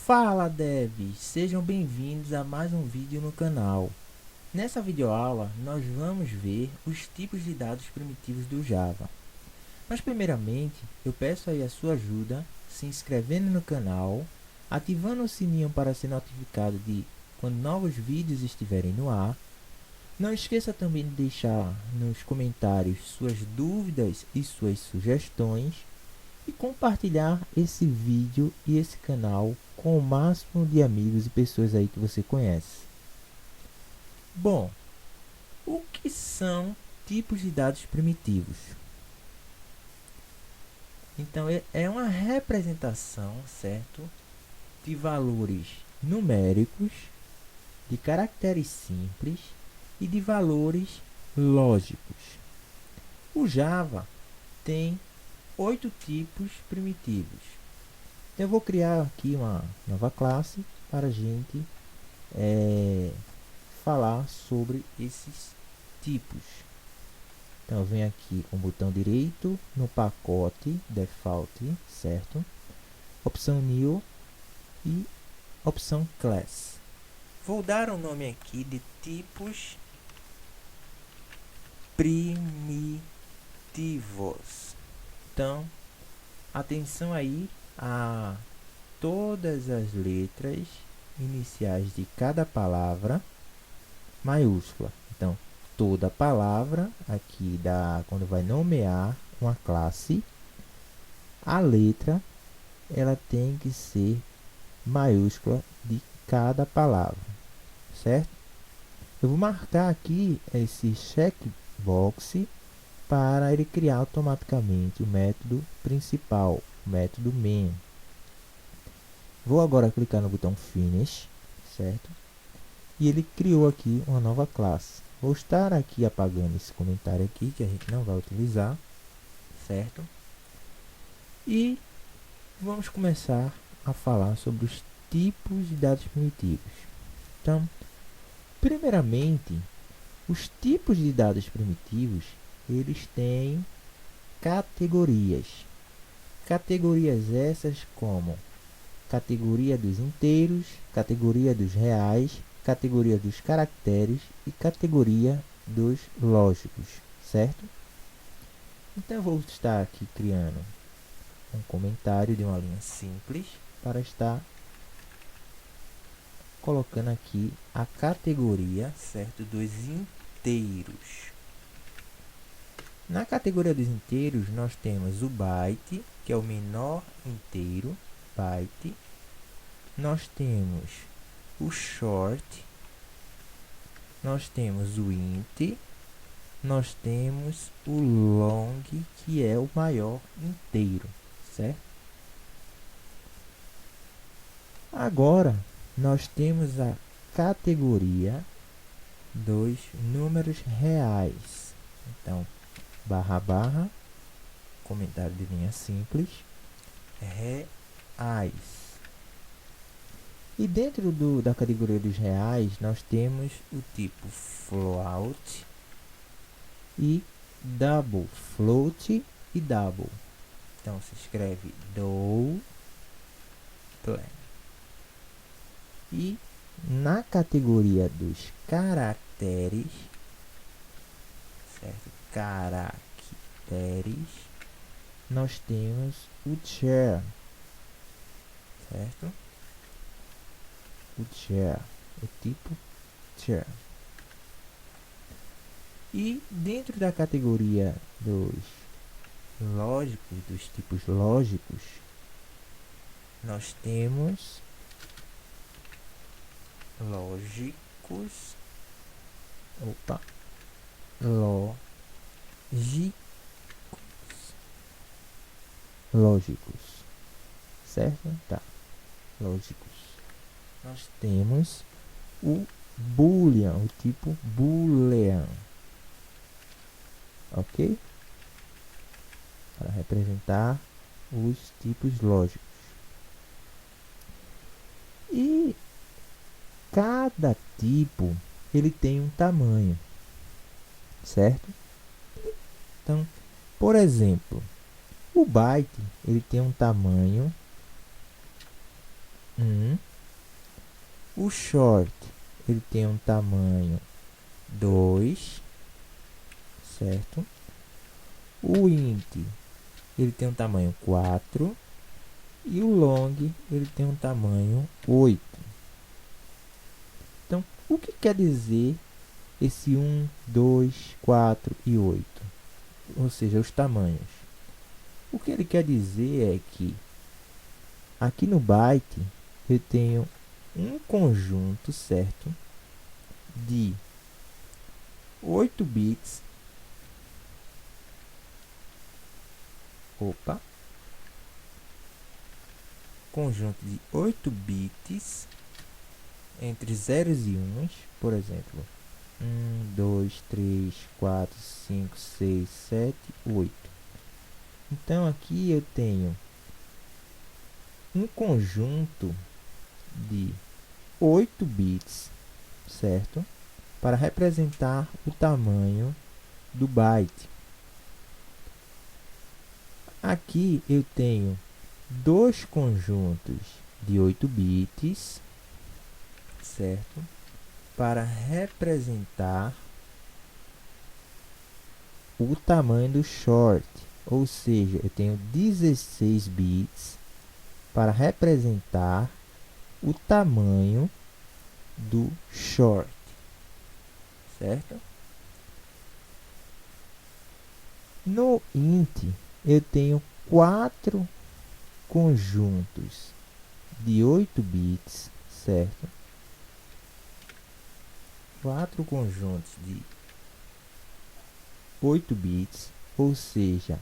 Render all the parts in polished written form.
Fala devs, sejam bem-vindos a mais um vídeo no canal. Nessa videoaula nós vamos ver os tipos de dados primitivos do Java. Mas primeiramente eu peço aí a sua ajuda se inscrevendo no canal, ativando o sininho para ser notificado de quando novos vídeos estiverem no ar. Não esqueça também de deixar nos comentários suas dúvidas e suas sugestões e compartilhar esse vídeo e esse canal com o máximo de amigos e pessoas aí que você conhece. Bom, o que são tipos de dados primitivos? Então é uma representação, certo, de valores numéricos, de caracteres simples e de valores lógicos. O Java tem 8 tipos primitivos. Eu vou criar aqui uma nova classe para a gente falar sobre esses tipos. Então eu venho aqui com o botão direito no pacote default, certo? Opção new e opção class. Vou dar um nome aqui de tipos primitivos. Então, atenção aí a todas as letras iniciais de cada palavra maiúscula. Então, toda palavra aqui quando vai nomear uma classe, a letra ela tem que ser maiúscula de cada palavra, certo? Eu vou marcar aqui esse checkbox para ele criar automaticamente o método principal, o método main. Vou agora clicar no botão Finish, certo? E ele criou aqui uma nova classe. Vou estar aqui apagando esse comentário aqui, que a gente não vai utilizar, certo? E vamos começar a falar sobre os tipos de dados primitivos. Então, primeiramente, os tipos de dados primitivos, eles têm categorias. Categorias essas como categoria dos inteiros, categoria dos reais, categoria dos caracteres e categoria dos lógicos, certo? Então eu vou estar aqui criando um comentário de uma linha simples para estar colocando aqui a categoria, certo, dos inteiros. Na categoria dos inteiros nós temos o byte, que é o menor inteiro, byte. Nós temos o short, nós temos o int, nós temos o long, que é o maior inteiro, certo? Agora nós temos a categoria dos números reais. Então, barra barra, comentário de linha simples, reais. E dentro da categoria dos reais, nós temos o tipo float e double. Float e double. Então, se escreve double. E na categoria dos caracteres, certo? Caracteres, nós temos o char, certo? O char, o tipo char. E dentro da categoria dos lógicos, dos tipos lógicos, nós temos lógicos, lógicos, certo? Tá, lógicos. Nós temos o boolean, o tipo boolean, ok? Para representar os tipos lógicos. E cada tipo ele tem um tamanho, certo? Então, por exemplo, o byte ele tem um tamanho 1. O short, ele tem um tamanho 2, certo? O int, ele tem um tamanho 4. E o long, ele tem um tamanho 8. Então, o que quer dizer esse 1, 2, 4 e 8? Ou seja, os tamanhos. O que ele quer dizer é que aqui no byte eu tenho um conjunto, certo, de 8 bits. Conjunto de 8 bits entre zeros e uns, por exemplo, 1, 2, 3, 4, 5, 6, 7, 8. Então aqui eu tenho um conjunto de 8 bits, certo? Para representar o tamanho do byte. Aqui eu tenho dois conjuntos de 8 bits, certo? Para representar o tamanho do short, ou seja, eu tenho 16 bits para representar o tamanho do short, certo? No int eu tenho 4 conjuntos de 8 bits, certo? 4 conjuntos de 8 bits, ou seja,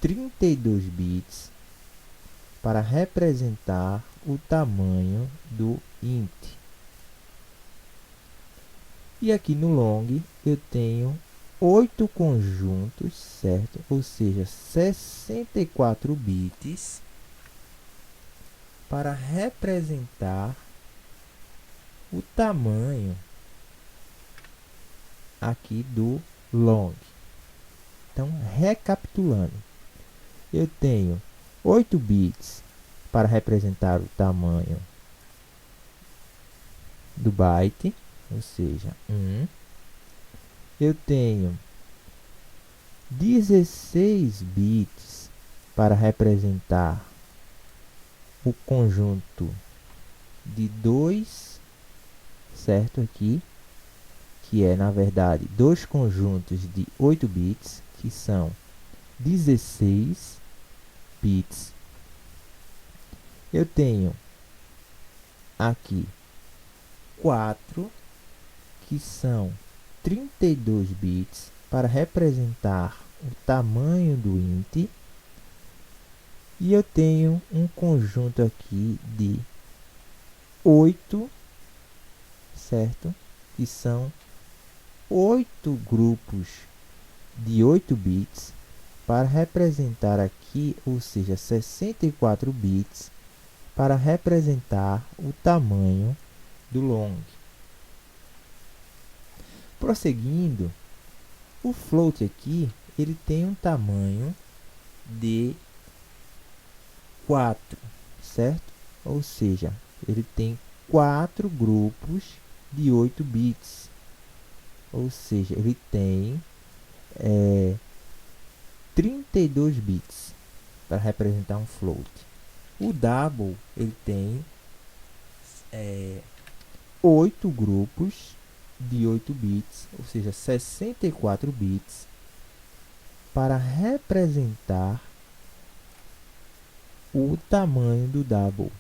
32 bits para representar o tamanho do int. E aqui no long eu tenho 8 conjuntos, certo? Ou seja, 64 bits para representar o tamanho aqui do long. Então, recapitulando, eu tenho 8 bits para representar o tamanho do byte, ou seja, 1. Eu tenho 16 bits para representar o conjunto de 2, certo? Aqui, que é na verdade dois conjuntos de 8 bits, que são 16 bits. Eu tenho aqui 4, que são 32 bits para representar o tamanho do int. E eu tenho um conjunto aqui de 8, certo? Que são 8 grupos de 8 bits para representar aqui, ou seja, 64 bits para representar o tamanho do long. Prosseguindo, o float aqui, ele tem um tamanho de 4, certo? Ou seja, ele tem 4 grupos de 8 bits. Ou seja, ele tem 32 bits para representar um float. O double, ele tem 8 grupos de 8 bits, ou seja, 64 bits para representar o tamanho do double.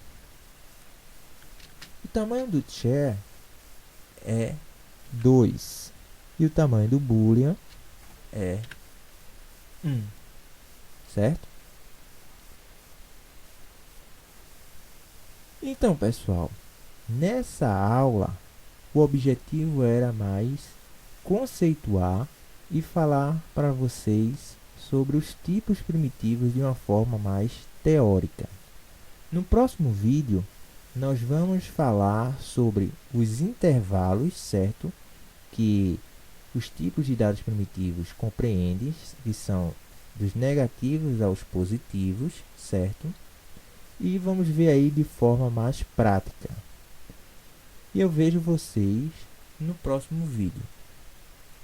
O tamanho do char é 2 e o tamanho do boolean é 1, certo? Então, pessoal, nessa aula o objetivo era mais conceituar e falar para vocês sobre os tipos primitivos de uma forma mais teórica. No próximo vídeo, nós vamos falar sobre os intervalos, certo? Que os tipos de dados primitivos compreendem, que são dos negativos aos positivos, certo? e vamos ver aí de forma mais prática. E eu vejo vocês no próximo vídeo.